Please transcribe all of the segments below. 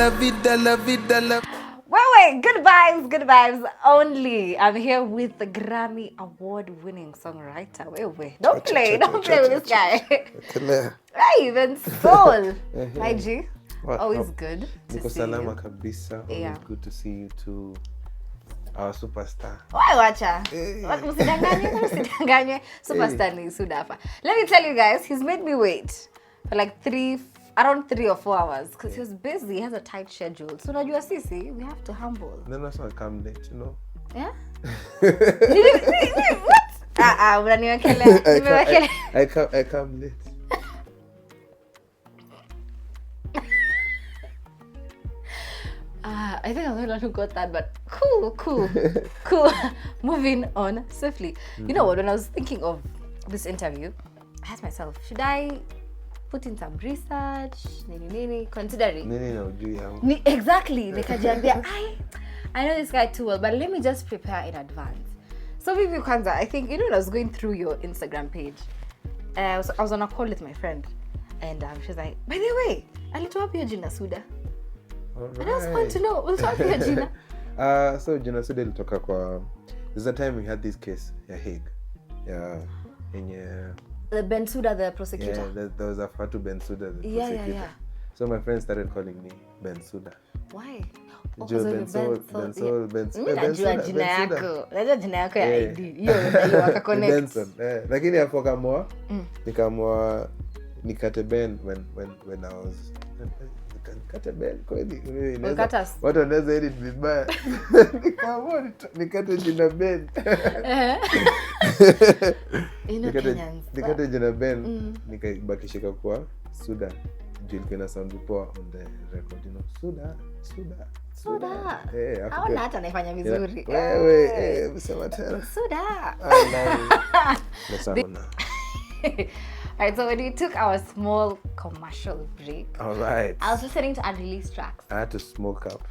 Wait, good vibes only. I'm here with the Grammy Award Winning Songwriter. Wait. Don't play with this guy. Hey, Bensoul. My G. Always good to see you. Kabisa. Always good to see you too. Our superstar. Why wacha? Usidanganye. Superstar ni Sudafa. Let me tell you guys, he's made me wait for like around 3 or 4 hours because he was busy. He has a tight schedule. So unajua sisi, we have to humble. Then also I come late, you know. Yeah? What? Unaniwekele. I come late. I think I'm the one who got that, but cool. Moving on swiftly. Mm-hmm. You know what? When I was thinking of this interview, I asked myself, should I put in some research? Considering. Exactly. I know this guy too well, but let me just prepare in advance. So, Vivi Kwanza, I think, when I was going through your Instagram page, I was on a call with my friend, and she was like, by the way, alitoa pia jina Suda. Right. And I was fun to know. Ulitoa pia jina? So jina Suda ilitoka kwa... There's a time we had this case, Hague. The Bensuda, the prosecutor. Yeah, there was a Fatu Bensuda, the prosecutor. Yeah. So my friends started calling me Bensuda. Why? Bensoul. Najua jina yako. Najua jina yako ya ID. Hiyo wakaconnect. Benson. Lakini hapo kama nikamwa nikate Ben when I was nikate Ben kweli. Watu wanaweza edit vibaya. Nikamwa nikate jina Ben. Nikate jina Ben nikabakishika kwa Suda. Jilkena sound poa on the record, you know. Suda. Haona hata naifanya vizuri. Wewe, msema tena. Suda. Let's have now. Alright, so when we took our small commercial break, alright, I was listening to unreleased tracks. I had to smoke up.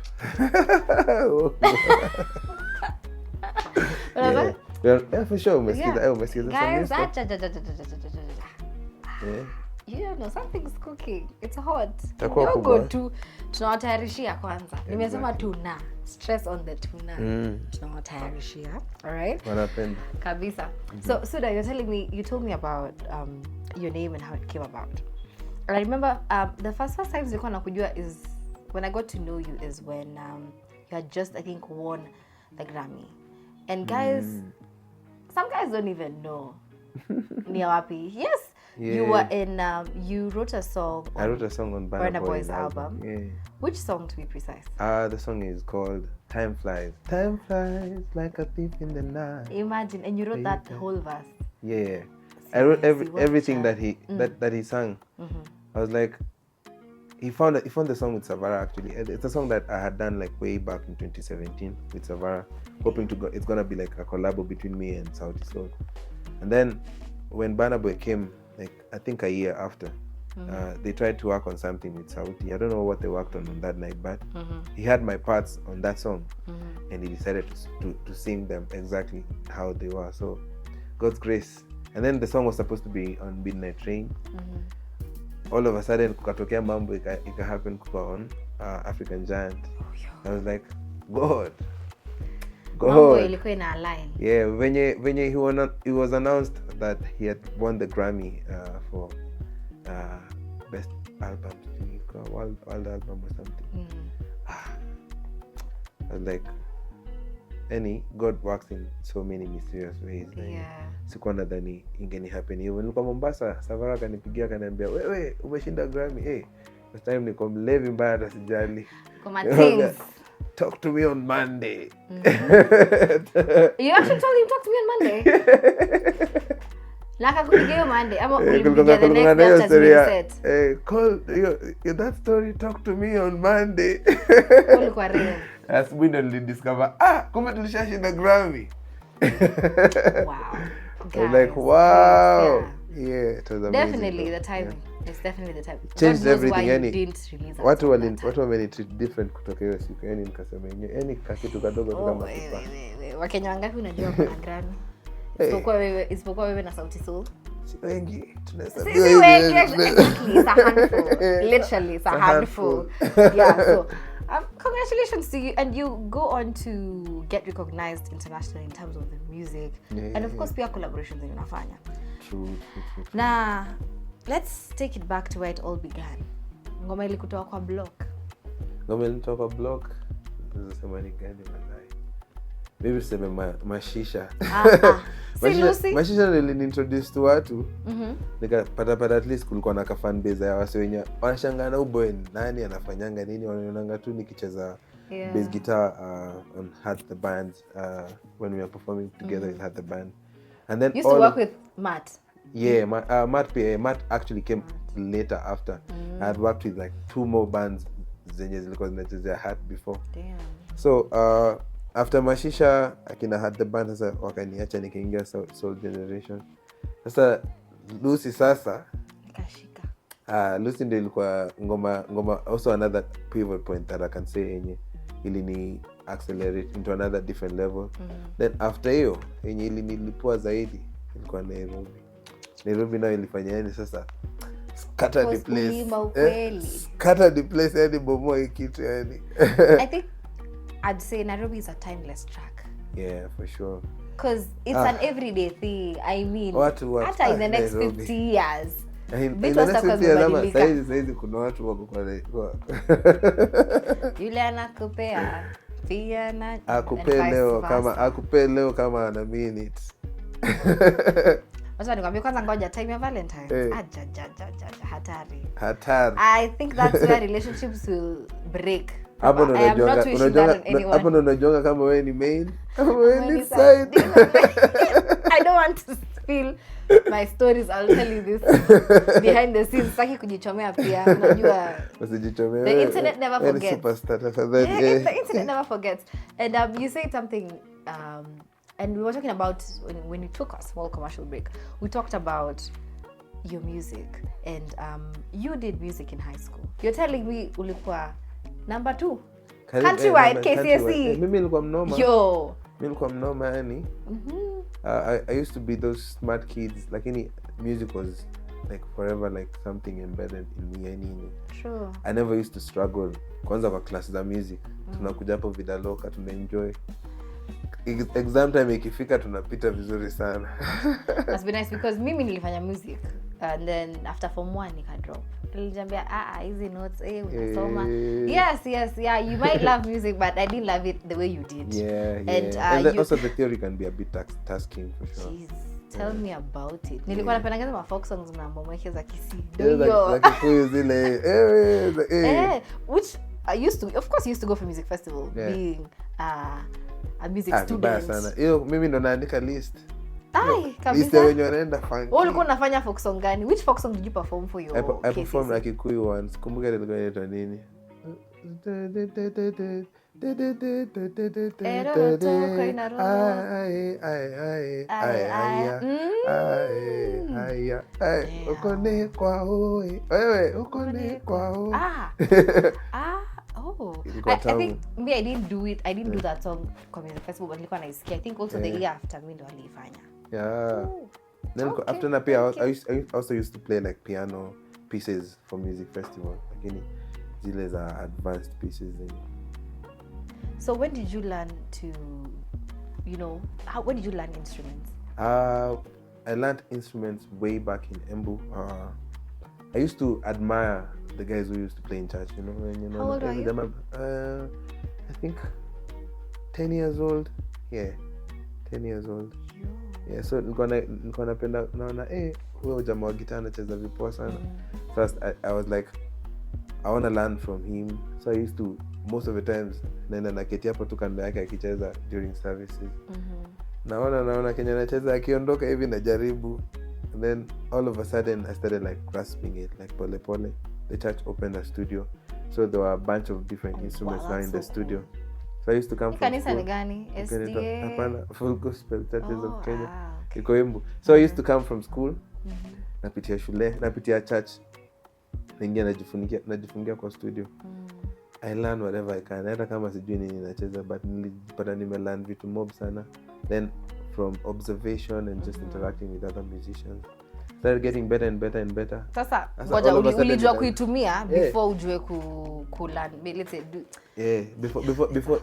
Yeah, for sure. Guys, you don't know, something's cooking. It's hot. Go to tunawatayarishia kwanza. Nimesema tuna. Stress on the tuna. Tunawatayarishia. Alright? Wanapenda. Kabisa. So, Suda, you told me about your name and how it came about. And I remember the first times nilikuwa nakujua is when I got to know you is when you had just, I think, won the Grammy. And guys, some guys don't even know. Ni wapi. Yes. Yeah. You were in, you wrote a song. I wrote a song on Burna Boy's album. Yeah. Which song, to be precise? The song is called Time Flies. Time flies like a thief in the night. Imagine, and you wrote that whole verse. Yeah. I wrote everything that he that he sang. Mm-hmm. I was like, he found the song with Savara actually. It's a song that I had done like way back in 2017 with Savara, hoping it's gonna be like a collab between me and Sauti Sol. And then when Burna Boy came, like I think a year after, they tried to work on something with Sauti. I don't know what they worked on that night, but he had my parts on that song, and he decided to sing them exactly how they were. So God's grace. And then the song was supposed to be on Midnight Train. All of a sudden, kukatokea mambo ika happen on African Giant. I was like, God. Mambo ilikuwa ina align. Yeah, when he was announced that he had won the Grammy for best album, world album or something. I was like, God works in so many mysterious ways. Sikuwa nadhani ingeni happen hivyo. Nilikuwa Mombasa, Savara kanipigia kaniambia, wewe umeshinda Grammy. First time niko mlevi mbaya hata sijali. Come things. Talk to me on Monday. You actually told him talk to me on Monday? Laka kupigia Monday. Ama ulimpigia the next day after being set? Call that story, talk to me on Monday. Ulikuwa real. As we don't discover, kumbe tulishashinda Grammy. Wow. I was like, wow. Yeah, it was amazing. Definitely the timing. Yeah. It's definitely the timing. Changed everything. Watu wamenitreat different kutoka hiyo siku. Nikasema kakitu kadogo kama Wakenya wangapi unajua kuna Grammy? Isipokuwa wewe na Sauti Sol. si wengi tunahesabiwa Sisi hivi, wengi, exactly, it's a handful. Literally, it's a handful. Yeah, so congratulations to you, and you go on to get recognized internationally in terms of the music, and of course pia collaborations that unafanya. True. Now, let's take it back to where it all began. Ngoma ilikutoa kwa block. Ngoma ilikutoa kwa block. Sema ni gani madai? Maybe tuseme mashisha. Mashisha niliniintroduce to watu. Nikapata at least kulikuwa na fan base ya wase wenye wanashangaa na boy nani anafanyanga nini, wanaonanga tu nikicheza bass guitar on Hat the Band when we were performing together with Hat the Band. And then you used to work with Matt. Yeah, Matt actually came later after. I had worked with like 2 more bands zenye zilikuwa zinachezea Hat before. Damn. So after Mashisha akina Hat the Band sasa wakaniacha nikaingia Soul Generation. Sasa Lucy sasa nikashika. Lucy ndio ilikuwa ngoma also another pivot point that I can say yenye ili ni accelerate into another different level. Then after hiyo yenye ili nilipua zaidi ilikuwa Nairobi nayo ilifanya yani sasa scatter the place. Scatter the place yani bomoa kitu yani. I think I'd say Nairobi is a timeless track. Yeah, for sure. Because it's an everyday thing. I mean, what? After in the next Nairobi. 50 years. In the next 50 years, saizi kuna watu wako kwa yule anakupea pia na akupe leo kama ana minute. Wacha nikwambie kwanza, ngoja time ya Valentine. Hatari. I think that's where relationships will break. Hapo ndo unajonga kama wewe ni main, kama wewe ni side. I don't want to spill my stories. I'll tell you this behind the scenes. Saki kujichomea pia, unajua. Usijichomea. The internet never forgets. Superstar The internet never forgets. And you said something and we were talking about when we took a small commercial break. We talked about your music, and you did music in high school. You're telling me ulikuwa number 2 countrywide KCSE. Mimi nilikuwa mnoma. Yo. Mimi nilikuwa mnoma yani. I used to be those smart kids, lakini music was like forever like something embedded in me yani. True. I never used to struggle. Kwanza kwa class za music. Tunakuja hapo vidaloka, tunaenjoy. Exam time ikifika tunapita vizuri sana. That's been nice because mimi nilifanya music and then after form 1 nika drop. Nilijambia easy notes unasoma. Yes, you might love music but I didn't love it the way you did. And also the theory can be a bit tasking for sure. Jeez, tell me about it. Nilikuwa napenda ma folk songs na mambo yake za Kisii. Like Kikuyu zile which I used to go for music festival being a music student. Sana. Hiyo mimi ndo naandika list. Kabisa. List ya wenye wanaenda funky. Wewe ulikuwa unafanya folk song gani? Which folk song did you perform for your KCSE? I performed like Kikuyu once. Kumbuka ilikuwa inaitwa nini? Ukone kwao. Wewe ukone kwao. I think me I didn't do that song community festival, but nilikuwa naisikia. I think also the year after me ndo alifanya. Yeah. Then after na pia I also used to play like piano pieces for music festival. Lakini zile za advanced pieces. So when did you learn to, when did you learn instruments? I learned instruments way back in Embu. I used to admire the guys who used to play in church, How old are you? I think 10 years old. Yeah, 10 years old. Yeah, so nilikuwa napenda naona huyo jamaa wa gitaa anacheza vipoa sana. First I was like I want to learn from him. So I used to most of the times naenda naketi hapo tu kando yake akicheza during services. Naona Kenya anacheza akiondoka hivi najaribu. And then all of a sudden I started like grasping it like pole pole. The church opened a studio, so there were a bunch of different instruments now in the studio. Cool. So I used to come from kanisa ni gani? SDA? Hapana, Full Gospel Churches of Kenya. Iko Embu. So I used to come from school. Napitia shule, napitia church. Naingia najifungia kwa studio. I learn whatever I can. Hata kama sijui nini nacheza, but nilipata nimelearn vitu mob sana. Then from observation and just interacting with other musicians. started getting better and better and better. Sasa ngoja ulijua kuitumia before ujue kulearn, let's say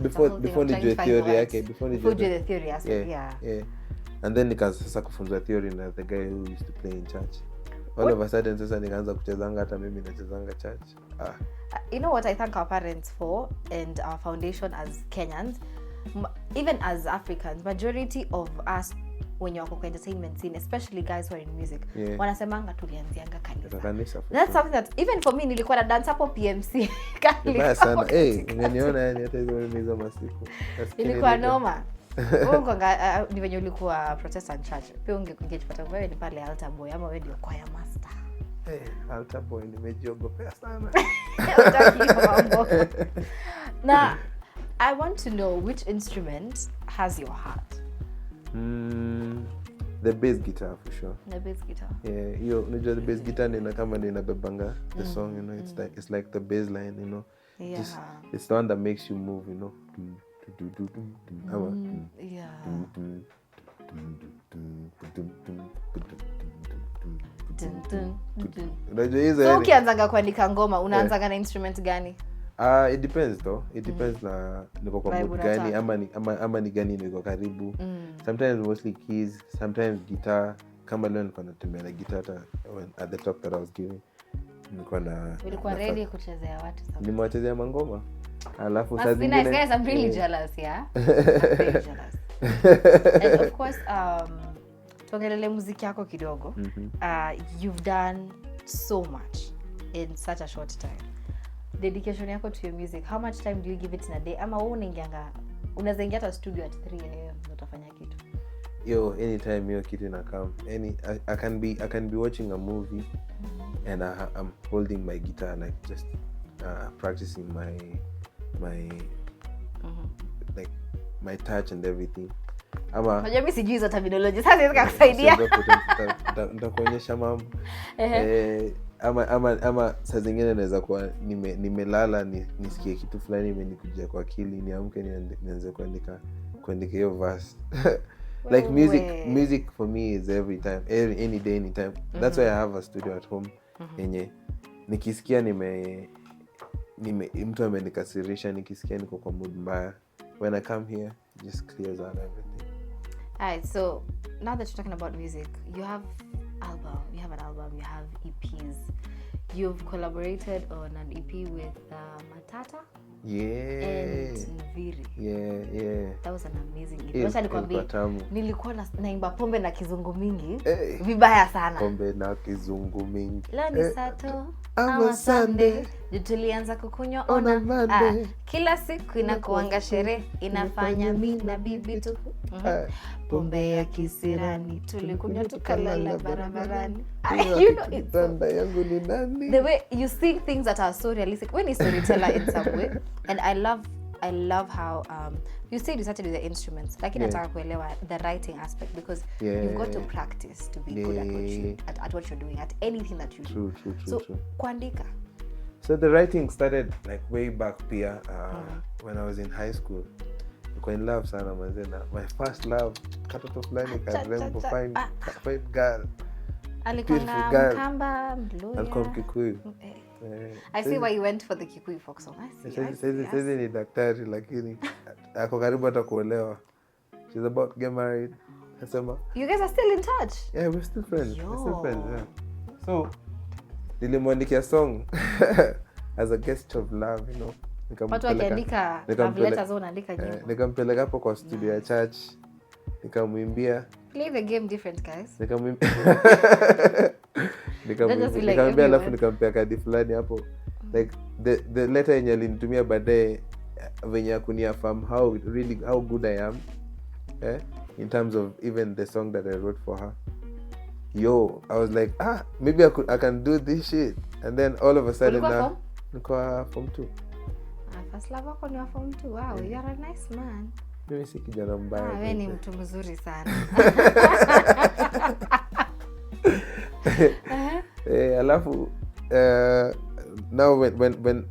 before nijue theory yake, before the theory aspect. Yeah. And then nikaanza sasa kufunzwa theory na the guy who used to play in church. All of a sudden sasa nikaanza kuchezanga, hata mimi nachezanga church. You know what I thank our parents for and our foundation as Kenyans, even as Africans, majority of us when you're in entertainment scene, especially guys who are in music, wanasemanga tulianzianga kanisa. That's something that even for me nilikuwa na dance hapo PMC kali sana. Unaniona yani hata hizo masiku. Ilikuwa noma. Wewe ni venye ulikuwa Protestant church. Pia ungejipata wewe ni pale altar boy ama wewe ndio choir master. Altar boy nimejiogopea sana. Now, I want to know which instrument has your heart. The bass guitar for sure. The bass guitar. Yeah, unajua the bass guitar nina kama ninabebanga the song, you know, it's like the bass line, you know. Yeah. It's the one that makes you move, you know. Yeah. So ukianzanga kuandika ngoma unaanzaga na instrument gani? It depends though. It depends na niko kwa mood gani ama ni gani niko karibu. Sometimes mostly keys, sometimes guitar. Kama leo nilikuwa natumia na guitar at the talk that I was giving. Ulikuwa ready kuchezea watu sasa. Nimewachezea mangoma. Alafu saa zingine nice guys, I'm really jealous, yeah. I'm very jealous. And of course tuongelele muziki yako kidogo. You've done so much in such a short time. Dedication yako to your music, how much time do you give it in a day? Ama wewe unaweza ingia hata studio at 3 am utafanya kitu? Anytime hiyo kitu ina come. I can be watching a movie and I'm holding my guitar, like just practicing like my touch and everything. Unajua mimi sijui hizo terminology. Sasa hizo kukusaidia. Nitakuonyesha mambo. Ama saa zingine naweza kuwa nimelala nisikie kitu fulani imenikujia kwa akili, niamke nianze kuandika hiyo verse. Like music for me is every time, any day, any time. That's why I have a studio at home. Yenye nikisikia mtu amenikasirisha, nikisikia niko kwa mood mbaya, when I come here it just clears out everything. Alright, so now that you're talking about music, you have an album, you have EPs. You've collaborated on an EP with Matata and Nviri. Yeah. That was an amazing EP. Wacha nikwambie, nilikuwa naimba pombe na kizungu mingi vibaya sana. Pombe na kizungu mingi. Leo ni Sato ama Sunday, tulianza kukunywa ona. Kila siku inakuanga sherehe, inafanya mimi na bibi tu. Pombe ya kisirani, tulikunywa tukalala barabarani. You know it's yangu ni nani? The way you see things that are so realistic, when you storyteller in some way, and I love how you said you started with the instruments, lakini nataka kuelewa the writing aspect, because you've got to practice to be good at what you're doing, at anything that you do. True. Kuandika. So the writing started like way back pia when I was in high school. Nilikuwa in love sana manzena. My first love, katoto fulani karembo, fine girl. Alikuwa Mkamba, Mluya. Alikuwa Mkikuyu. I see why you went for the Kikuyu folk song. Sasa ni daktari lakini ako karibu hata kuolewa. She's about to get married. Nasema, you guys are still in touch? Yeah, we're still friends. Yeah. So nilimwandikia song as a gesture of love, you know. Watu wakiandika love letters unaandika nyimbo. Nikampeleka hapo kwa studio ya church. Nikamwimbia. Play the game different, guys. Nikamwambia alafu nikampea kadi fulani hapo. Like the letter yenye alinitumia baadaye venye kuniaffirm how good I am. In terms of even the song that I wrote for her. I was like, maybe I can do this shit. And then all of a sudden now niko form 2. First love wako ni wa form 2. Wow, you are a nice man. Mimi si kijana mbaya. Wewe ni mtu mzuri sana. Alafu now when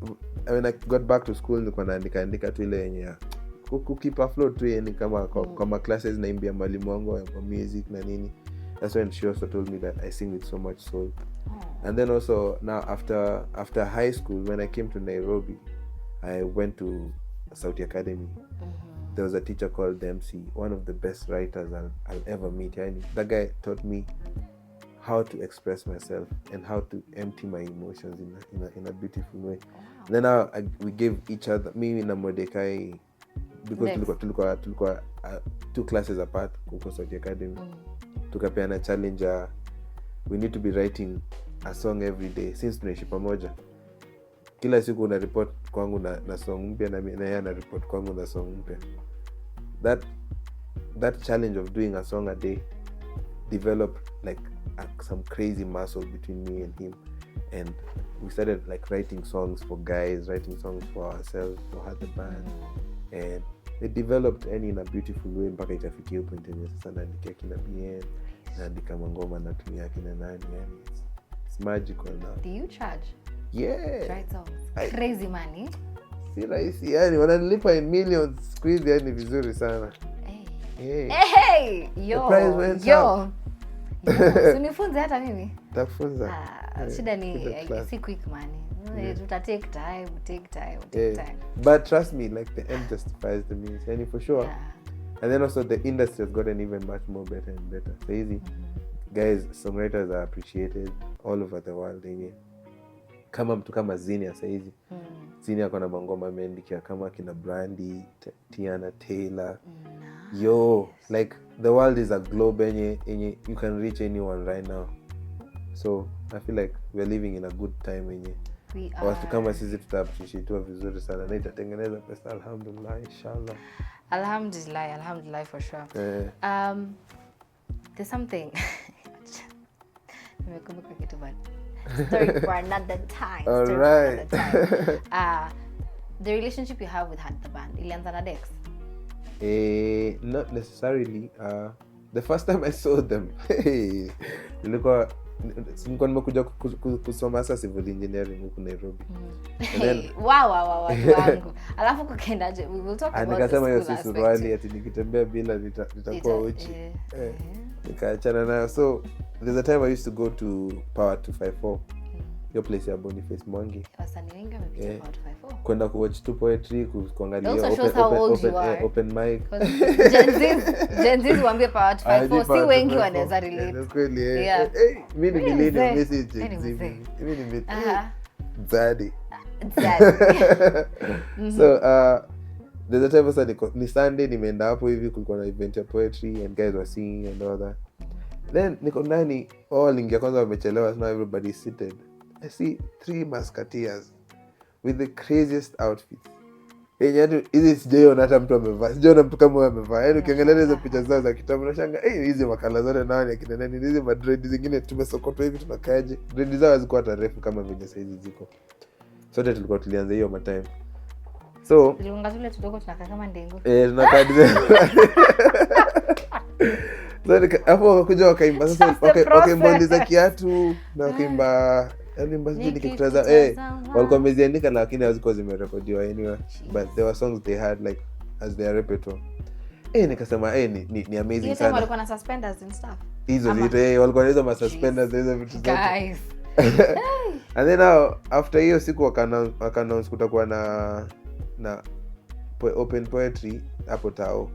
I got back to school nilikuwa naandika tu ile yenye keep afloat tu, yani kama kwa classes naimbia mwalimu wangu wa music na nini. That's when she also told me that I sing with so much soul. And then also now after high school, when I came to Nairobi, I went to Sauti Academy. There was a teacher called Dempsey, one of the best writers I'll ever meet. That guy taught me how to express myself and how to empty my emotions in a beautiful way. Then we gave each other, me na Mordecai, because tulikuwa 2 classes apart huko Sauti Academy. Tukapeana challenge, we need to be writing a song every day since tunaishi pamoja. Kila siku una report kwangu na song mpya na yeye ana report kwangu na song mpya. That challenge of doing a song a day developed like some crazy muscle between me and him, and we started like writing songs for guys, writing songs for ourselves, for the band, and it developed in a beautiful way mpaka ikafikia point yenye sasa naandikia kina bien, naandika ngoma natumia kina nani, it's magical now. Do you charge? Yeah. Write songs. Crazy money. Si rahisi wananilipa in millions squeeze vizuri sana. Hey. Yo. Unifunze hata mimi. Takufunza. Shida ni si quick money. Tuta take time. But trust me, like the end justifies the means, and for sure. And then also the industry has gotten even much more better and better. So easy. Guys, songwriters are appreciated all over the world. Kama mtu kama Zinia saizi. Zinia akona mangoma ameandikia kama kina Brandy, Tiana Taylor. Yo, like the world is a globe and you can reach anyone right now. So I feel like we're living in a good time wenye watu kama sisi tutappreciate vizuri sana na itatengeneza pesa, alhamdulillah, inshallah. Alhamdulillah for sure. There's something nimekumbuka kitu bad. Story for another time. All right. The relationship you have with the band, ilianza na Dex? Not necessarily. The first time I saw them, nilikuwa nimekuja kusoma civil engineering huko Nairobi. And then wow. Alafu kukendaje? We will talk about nikasema hiyo si suruali ati nikitembea bila nitakuwa uchi. Nikaachana nayo. So there's a time I used to go to Power 254. Your place ya Boniface Mwangi. Wasanii wengi wamepita Power 254. Kwenda kuwatch tu poetry, kuangalia open mic. Gen Z's waambie Power 254 si wengi wanaweza relate. Kweli mimi ni millennial message. Mimi ni Zadi. So there's a time ni Sunday nimeenda hapo hivi, kulikuwa na event ya poetry and guys were singing and all that. Then niko ndani, ingia kwanza wamechelewa, now everybody is seated. I see 3 musketeers with the craziest outfits. Hizi sijaona hata mtu amevaa. Sijaona mtu kama huyo amevaa. Ukiangalia hizo picha zao za kitambo unashanga, hizi makala zote nani akina nani, hizi madread zingine tumesokotwa hivi tunakaaje. Dread zao hazikuwa hata refu kama vile saizi ziko. Sote tulikuwa tulianza hiyo matime. So tuliunga zile tudogo tunakaa kama ndengo. Tunakaa so hapo wakakuja wakaimba sasa, wakaimba kiatu na wakaimba nikikutaza walikuwa wameziandika lakini hazikuwa zimerekodiwa anyway, but there were songs they had like as their repertoire. Nikasema ni amazing sana. Walikuwa na suspenders and stuff. Hizo vitu walikuwa na hizo suspenders hizo vitu zote. Guys. And then now after hiyo siku waka-announce kutakuwa na open poetry hapo Tao.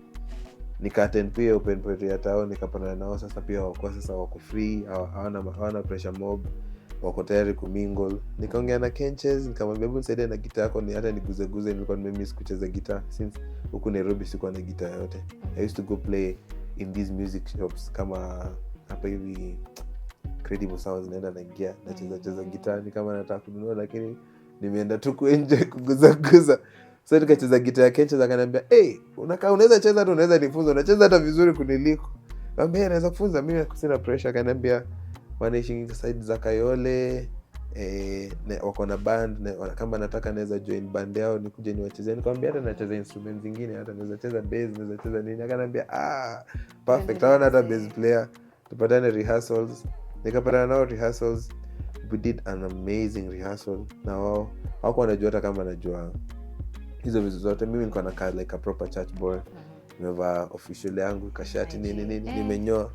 Nika-attend pia open poetry ya Tao, nikapatana nao sasa pia wako free, hawana pressure mob, wako tayari kumingle. Nikaongea na Kenches, nikamwambia hebu nisaidie na gitaa yako, ni hata niguze, nilikuwa nimemiss kucheza gitaa since huko Nairobi sikuwa na gitaa yote. I used to go play in these music shops kama hapa hivi Credible Sounds, naenda naingia nacheza gitaa, ni kama nataka kununua lakini nimeenda tu kuenjoy kuguza. So nikacheza gitaa ya Kenches, akaniambia unaweza cheza hata unaweza nifunza, unacheza hata vizuri kuniliko. Nikamwambia naweza kufunza, mimi sina pressure. Akaniambia wanaishi side za Kayole, wako na band, kama nataka naweza join band yao nikuje niwachezee. Nikamwambia hata nacheza instruments zingine, hata naweza cheza bass, naweza cheza nini. Akaniambia perfect, hawana hata bass player. Tupatane rehearsals. Nikapatana nao rehearsals. We did an amazing rehearsal. Na wao hawako wanajua hata kama najua hizo vitu zote. Mimi nilikuwa nakaa like a proper church boy. Nimevaa official yangu, kashati nini nimenyoa.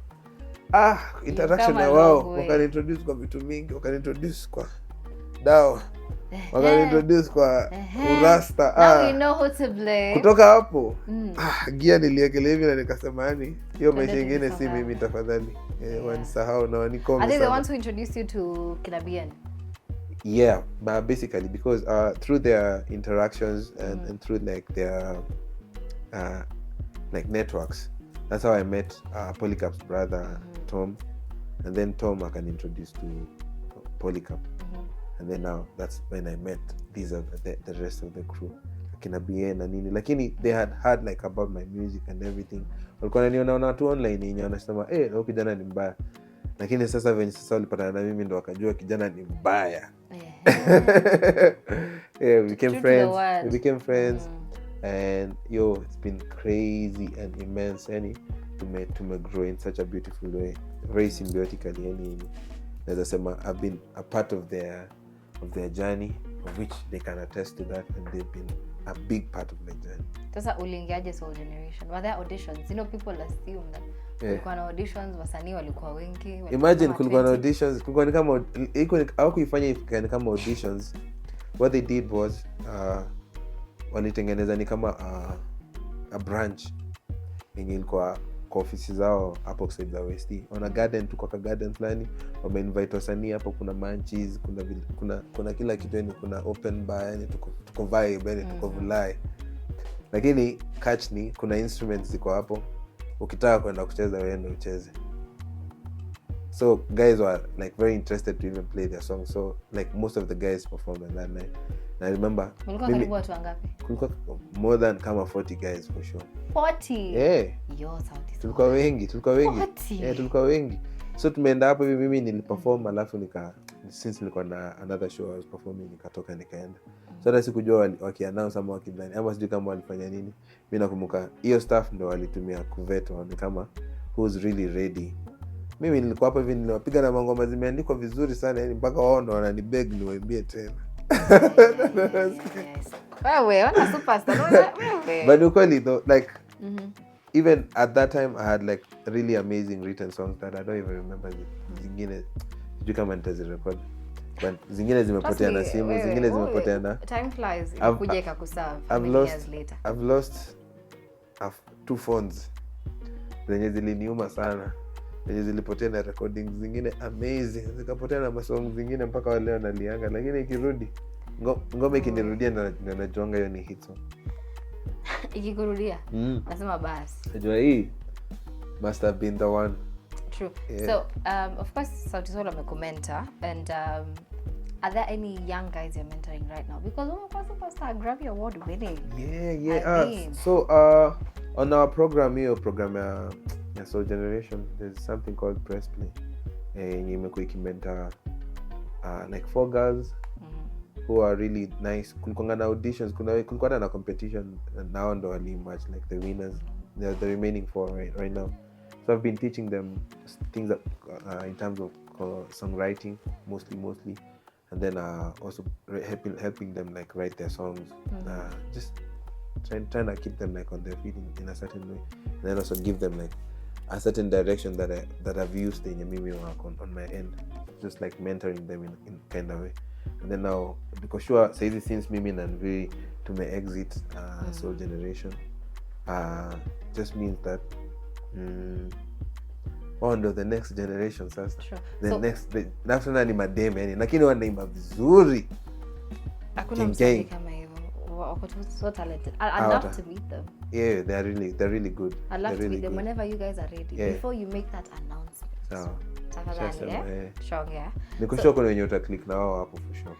interaction come a na long wao way. wakaniintroduce kwa vitu mingi, wakaniintroduce kwa dawa, wakaniintroduce kwa urasta. Now we know who to blame. Kutoka hapo gia niliekelea hivi na nikasema yani hiyo maisha ingine si mimi tafadhali. Wanisahau na wanikome. Are they the ones who introduced you to Kinabian? Yeah, but basically because through their interactions and through like their like networks, that's how I met Polycarp's brother Tom, and then Tom I can introduce to Polycarp, and then now that's when I met these are the rest of the crew, akina Bien na nini, lakini they had heard like about my music and everything. Walikuwa wananiona watu online yenye wanasema na kijana ni mbaya, lakini sasa venye sasa walipatana na mimi ndo wakajua kijana ni mbaya. Yeah, we became friends. And it's been crazy and immense, and to grow in such a beautiful way, very symbiotically. And as I said, I've been a part of their journey, of which they can attest to that, and they've been a big part of my journey. Sasa uliingiaje Soul Generation? Were there auditions? Kulikuwa na auditions, wasanii walikuwa wengi. Imagine kulikuwa na auditions, kulikuwa ni kama hawakuifanya kama auditions. What they did was walitengeneza ni kama a branch yenye ilikuwa kwa ofisi zao hapo kuside za West. Wana garden, tuko kwa garden fulani, wameinvite wasanii hapo, kuna manches, kuna kila kitu, yani kuna open bar, yani tuko vibe, yani tuko vulai. Lakini catch ni kuna instruments ziko hapo, ukitaka kwenda kucheza wewe ndio ucheze. So guys were like very interested to even play their song, so like most of the guys performed on that night. I remember karibu watu wangapi? Kulikuwa more than kama 40 guys for sure. 40? Yeah. Tulikuwa wengi. 40? Yeah, tulikuwa wengi. So tumeenda hapo hivi, mimi niliperform, alafu since nilikuwa na another show I was performing, nikatoka nikaenda. So hata sikujua wakiannounce ama wakidani ama sijui kama walifanya nini. Mimi nakumbuka hiyo staff ndio walitumia kuvet waone kama who's really ready. Mimi nilikuwa hapo hivi niliwapiga na mangoma zimeandikwa vizuri sana, yani mpaka wao ndo wananibeg niwaimbie tena. Wewe wana superstar. But ukweli though, like even at that time I had like really amazing written songs that I don't even remember. Zingine sijui kama nitazirecord, but zingine zimepotea na simu, zingine zimepotea na time flies. Kuja ikakuserve years later. I've lost 2 phones zenye ziliniuma sana, zenye zilipotea na recordings zingine amazing, zikapotea na masong zingine mpaka wale wanalianga, lakini ikirudi ngoma ikinirudia na najuanga hiyo ni hit song. Ikikurudia nasema basi najua hii must have been the one. True. Yeah. So of course Sauti Sol amecommentar, and are there any young guys you're mentoring right now? Because superstar, Grammy Award winning. Yeah. So on our program ya Soul Generation, there's something called Press Play. And imekuwa ikimentor like 4 girls who are really nice. Kulikuwa na auditions, kulikuwa na competition, and now ndo wali match like the winners. They're the remaining 4 right now. So I've been teaching them things that in terms of songwriting mostly, and then also helping them like write their songs. Just trying to keep them like on their feet in a certain way, and then also give them like a certain direction that I've used in mimi work on my end, just like mentoring them in kind of way. And then now, because sure saizi since mimi na Nviri to my exit Soul Generation, just means that ndo the next generation sasa. Sure. Next ni madem yani, lakini wanaimba vizuri. Hakuna msanii kama hivyo. Wako so talented. I'd love to meet them. Yeah, they're really good. I'd love to meet them whenever you guys are ready. Yeah. Before you make that announcement. Sawa. Tafadhali, Sure, yeah. Niko sure kuna wenye uta click na wao hapo for sure.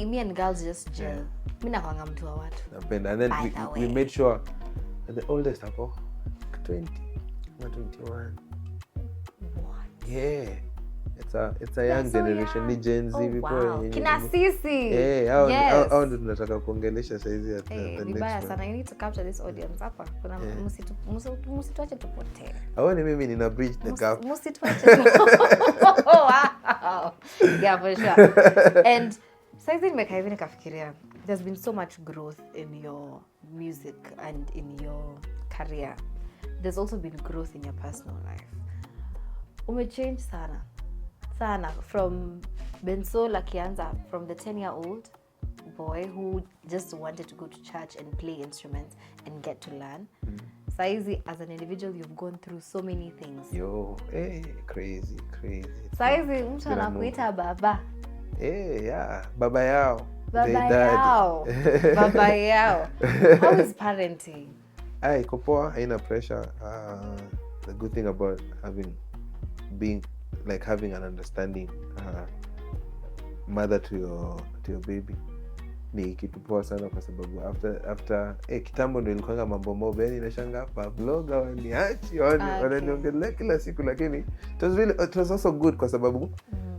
Me and girls just gel. Mimi nakwanga mtu wa watu. Napenda. And then we made sure that the oldest hapo 20 or 21. What? Yeah. It's a young generation, ni Gen Z people. Kina sisi. Hao ndio tunataka kuongelesha saizi at the next. Vibaya sana, you need to capture this audience hapa. Kuna msituache tupotee. Haoni mimi nina bridge the gap. Msituache. Wow. Yeah, for sure. And saizi nimekaa hivi nikafikiria, there's been so much growth in your music and in your career. There's also been growth in your personal life. Umechange sana from Bensoul akianza, from the 10-year-old boy who just wanted to go to church and play instruments and get to learn. Saizi, as an individual, you've gone through so many things. Crazy. Saizi mtu anakuita baba. Baba yao. Baba yao. How is parenting? Iko poa, haina pressure. The good thing about having an understanding mother to your baby ni kitu poa sana, kwa sababu after kitambo ndio ilikuwa mambo mob, yani nashanga blogger waniachi wananiongelea kila siku, lakini it was also good kwa sababu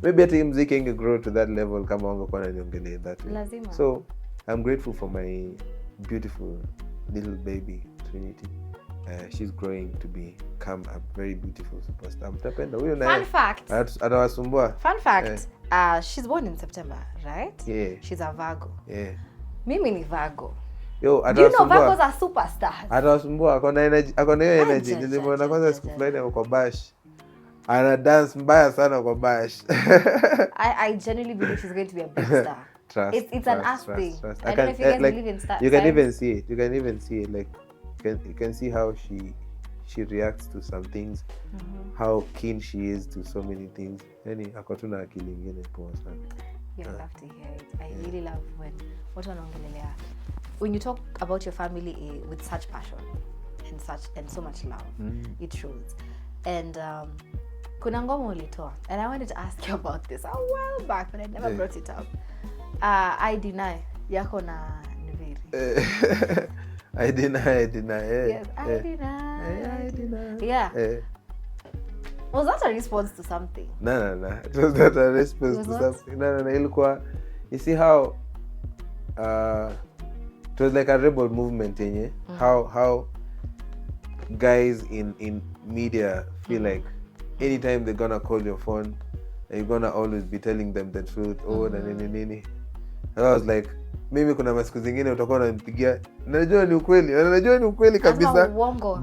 maybe hata muziki inge grow to that level kama wangekuwa wananiongelea that way. Lazima. So I'm grateful for my beautiful little baby Trinity. She's growing to become a very beautiful superstar. Mtapenda huyo naye. Fun fact. Atawasumbua. Fun fact. She's born in September, right? Yeah. She's a Virgo. Yeah. Mimi ni Virgo. Yo, do you know Virgos are superstars? Atawasumbua, akona hiyo energy. Nilimwona kwanza siku fulani kwa bash. Ana dance mbaya sana kwa bash. I genuinely believe she's going to be a big star. It's an us thing. I don't know if you guys believe in stars. You can even see it. You can even see it. Like you can see how she reacts to some things, how keen she is to so many things. Yani akotuna akili nyingine poa sana. You'll love to hear it. I really love when you talk about your family with such passion and so much love. It shows. And kuna ngoma ulitoa, and I wanted to ask you about this a while back, but I never brought it up. I Deny yako na Niviri. I deny. Yes, I deny. Yeah. Was that a response to something? No. It was not a response to something. No. Ilikuwa, you see how it was like a rebel movement, yenye. How guys in media feel like anytime they're gonna call your phone, you're gonna always be telling them the truth. Na nini. And I was like, mimi kuna masiku zingine utakuwa unanipigia, najua ni ukweli kabisa,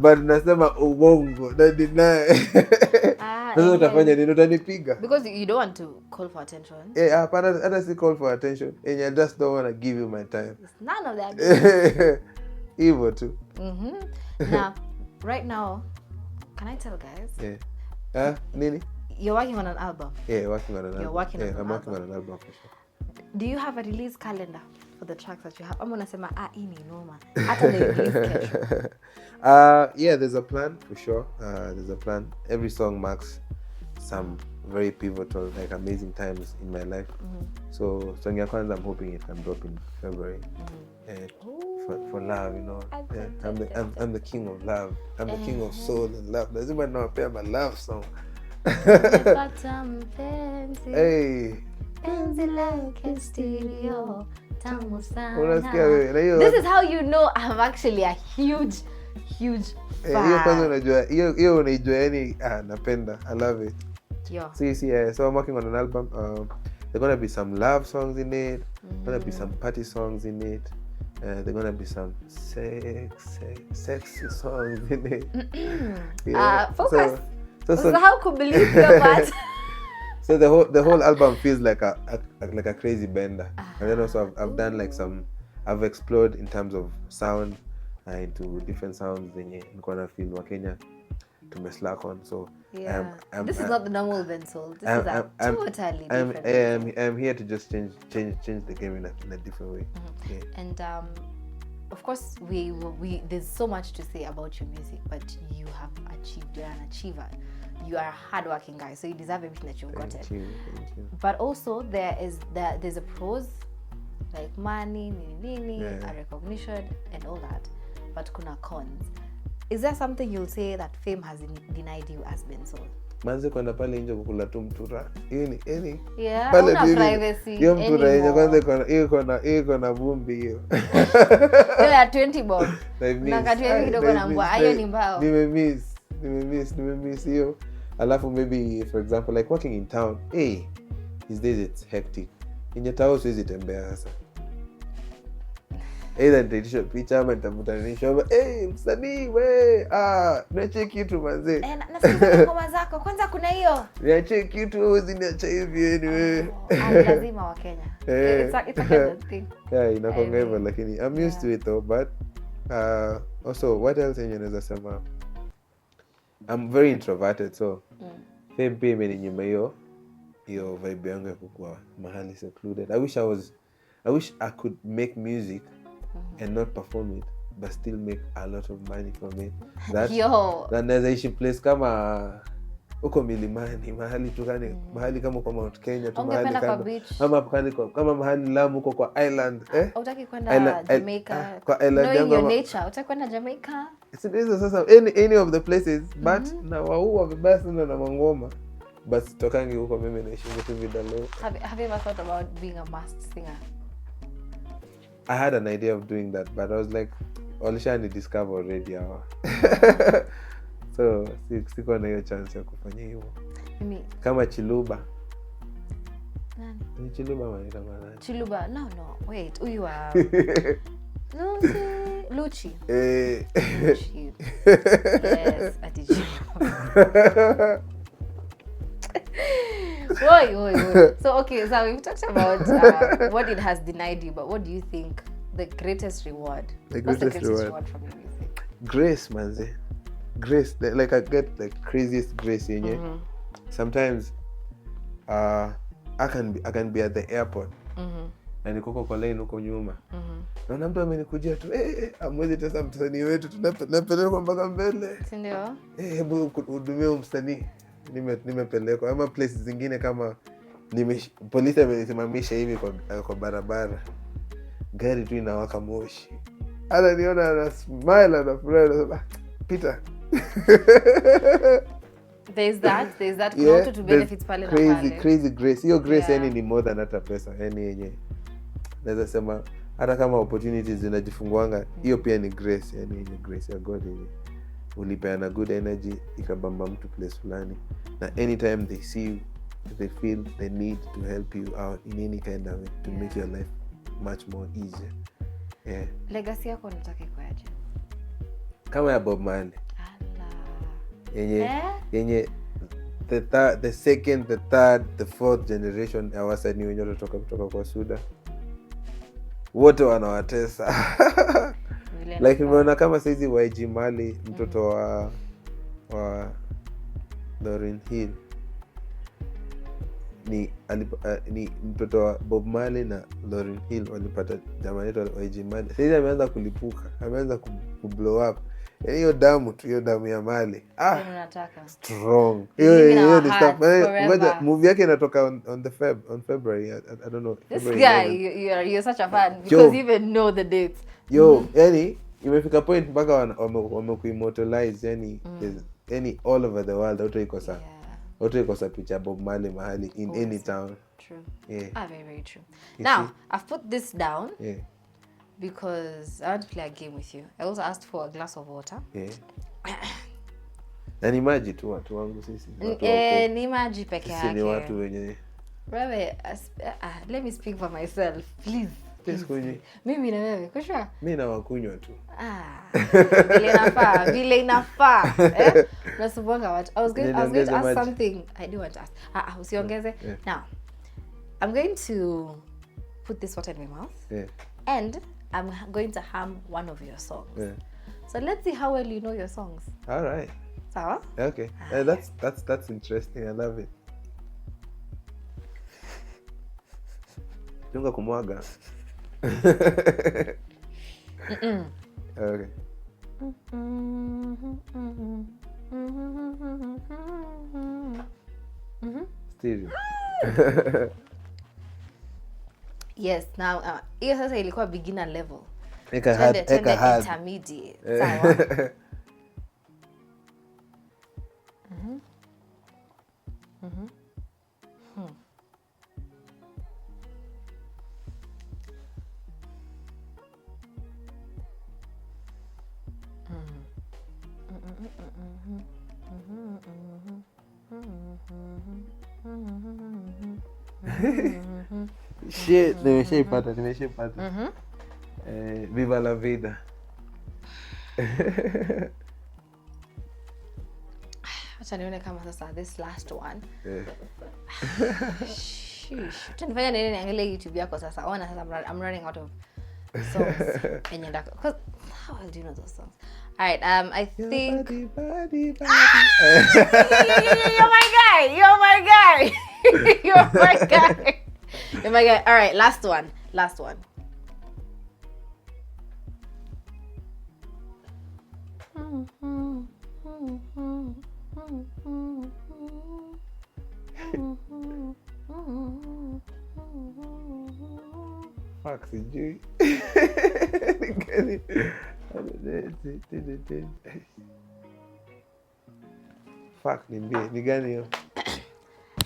but nasema uongo na deny. Sasa utafanya nini? Utanipiga because you don't want to call for attention. Hapana, si call for attention, and I just don't want to give you my time. It's none of that. Evil too. Now, right now, can I tell guys? Nini? You're working on an album. Working on an album. You're working on an I'm album. working on an album for sure. Do you have a release calendar for the tracks that you have? I'm gonna say hii ni noma. Hata the release schedule. There's a plan for sure. There's a plan. Every song marks some very pivotal, like amazing times in my life. So song ya kwanza, I'm hoping it can drop in February. For love, you know. I'm the king of love. I'm the king of soul and love. Lazima nawapea my love song. Hey. This is how you know I'm actually a huge fan. Hiyo kwanza unajua, hiyo unaijua, yani napenda. I love it. So I'm working on an album. There's gonna be some love songs in it. Gonna be some party songs in it. There's gonna be some sexy songs in it. Focus. So how could believe your part? So the whole album feels like a crazy bender. And then also I've done like I've explored in terms of sound into different sounds zenye niko na feel wa Kenya tumeslack on. So this is not the normal Bensoul. This is a totally different. I'm here to just change the game in a different way. And of course we there's so much to say about your music, but you have achieved. You're an achiever. You are a hardworking guy, so you deserve everything that you've gotten. Thank you. But also there's a pros, like money, a recognition, and all that. But kuna cons. Is there something you'll say that fame has denied you as Bensoul? Manze kwenda pale nje kukula tu mtura. Hiyo ni pale privacy. Hiyo mtura yenye kwanza iko na vumbi hiyo. Hiyo ya 20 bob. Na kati hivi kidogo na mbwa. Hiyo ni mbao. Nimemiss hiyo. Alafu maybe for example like working in town. These days it's hectic. In your town siwezi tembea sasa. Either nitaitisha picha ama nitamutanisha msanii we niachie kitu manze. Nasikiza ngoma zako kwanza kuna hiyo. Niachie kitu usiniache hivi anyway. Lazima wa Kenya. It's a kind of thing. Yeah, inakonga hivyo lakini I'm used to it though, but also what else naweza sema, I'm very introverted, so pia imeninyima hiyo vibe yangu ya kukua mahali secluded. I wish I could make music and not perform it but still make a lot of money from it. That naweza ishi place kama uko milimani, mahali tukani, mahali kama kwa Mount Kenya tu, mahali kama mahali Lamu uko kwa island. Utaki kwenda Jamaica kwa island yangu your nature. Utaki kwenda Jamaica. It's sasa any of the places, but na waua vibaya sana na mangoma, but tokangi huko mimi naishi vitu vidalo. Have you ever thought about being a masked singer? I had an idea of doing that, but I was like, Olishani discover already so siko na hiyo chance ya kufanya hivyo. Kama Chiluba. Nani? Ni Chiluba wanaita nani? Chiluba. No, wait. Huyu Luchi. Luchi. Yes, ati Chiluba. Woi. So okay, so we've talked about what it has denied you, but what do you think the greatest reward? What's the greatest reward from your music? Grace, manze. Grace, like I get the craziest grace in you. Sometimes I can be at the airport na niko kwa line huko nyuma, na mtu amenikujia tu amwezi tesa msanii wetu tunapeleka mpaka mbele, si ndio? Hebu hudumia msanii, nimepelekwa ama places zingine kama polisi amenisimamisha hivi kwa barabara, gari tu inawaka moshi, ananiona na smile na furaha, Peter. There's that kuna to benefits pale na pale. Crazy grace. Hiyo grace yani ni more than hata pesa. Yani yenye naweza sema hata kama opportunities zinajifunguanga, hiyo pia ni grace, yani yenye grace ya God yenye ulipeana good energy ikabamba mtu place fulani, na anytime they see you, they feel they need to help you out in any kind of way to make your life much more easier. Legacy yako unataka ikuaje? Kama ya Bob Marley. Yenye the second, the third, the fourth generation ya wasanii wenye kutoka kwa Suda wote wanawatesa. Like nimeona kama saizi YG Mali, mtoto wa Lauryn Hill ni mtoto wa Bob Marley na Lauryn Hill walipata jamani wa YG Mali. Saizi ameanza kulipuka, ameanza kublow up. Hiyo damu ya Mali. Strong. Hiyo ni stuff. Ngoja movie yake inatoka on February. I don't know. This guy, you're such a fan because you even know the dates. Yani imefika point mpaka wamekuimmortalize yani all over the world. Auto ikosa picha Bob Marley mahali in any town. True. Very, very true. Now, I've put this down. Because I want to play a game with you. I also asked for a glass of water. Na ni maji tu watu wangu sisi. Ni maji peke yake. Sisi ni watu wenye. Wewe, let me speak for myself, please. Mimi na wewe, kwa sure? Mimi na wakunywa tu. Vile inafaa. Nasubonga watu. I was going to ask something. I do want to ask. Usiongeze. Now, I'm going to put this water in my mouth. And I'm going to hum one of your songs. So let's see how well you know your songs. All right. Sawa? Okay. That's interesting. I love it. Tunga kumwaga. Okay. Stereo. Yes, now hiyo sasa ilikuwa beginner level. Eka hard. Intermediate. Sawa. Shit, nimeshaipata. Viva la vida. Acha nione kama sasa this last one. Sheesh. Tunafanya nini niangalie YouTube yako sasa. Ona sasa I'm running out of songs. Cuz how do you know those songs? All right, I think Body. You're my guy. You're my guy. You're my guy. You're my guy. All right, last one. Fuck, sijui. Fuck, ni gani hiyo?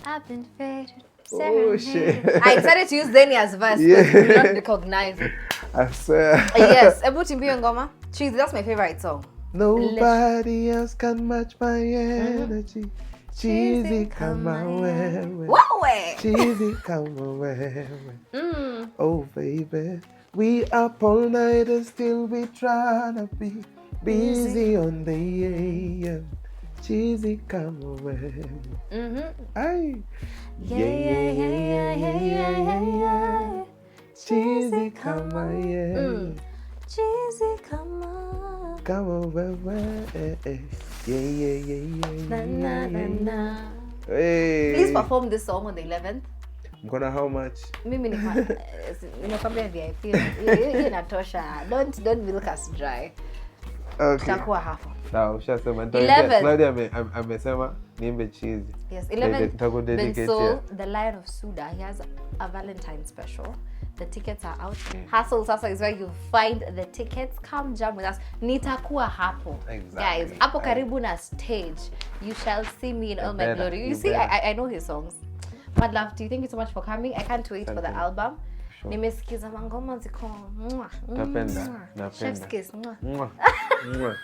I've been faded. Oh shit. I decided to use Zenia's verse because we don't recognize it. I swear. Yes, Ebu Timbio Ngoma. Cheesy, that's my favorite song. Nobody else can match my energy. Cheesy, come away. Wawe! Cheesy, come away. Oh baby, we up all night and still we tryna be busy on the AM. Cheesy, come away. Aye. Yeah. Cheesy, come away. Cheesy, come on. Come away. Yeah. Hey. Please perform this song on the 11th. I'm gonna how much? Mimi nimekwambia VIP. Hiyo inatosha. Don't milk us dry. Okay. Tutakuwa hapo. Sawa, ushasema. 11th. Claudia amesema niimbe cheesy. Yes, 11th. Bensoul, the Lion of Suda, he has a Valentine special. The tickets are out. Hustle Sasa is where you find the tickets. Come jam with us. Nitakuwa hapo. Exactly. Guys, hapo karibu na stage. You shall see me in all my glory. You see, I know his songs. Mad Love, do you thank you so much for coming. I can't wait for the album. Sure. Nimesikiza mangoma ziko. Napenda. Chef's kiss.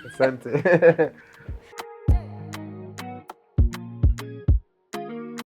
Asante.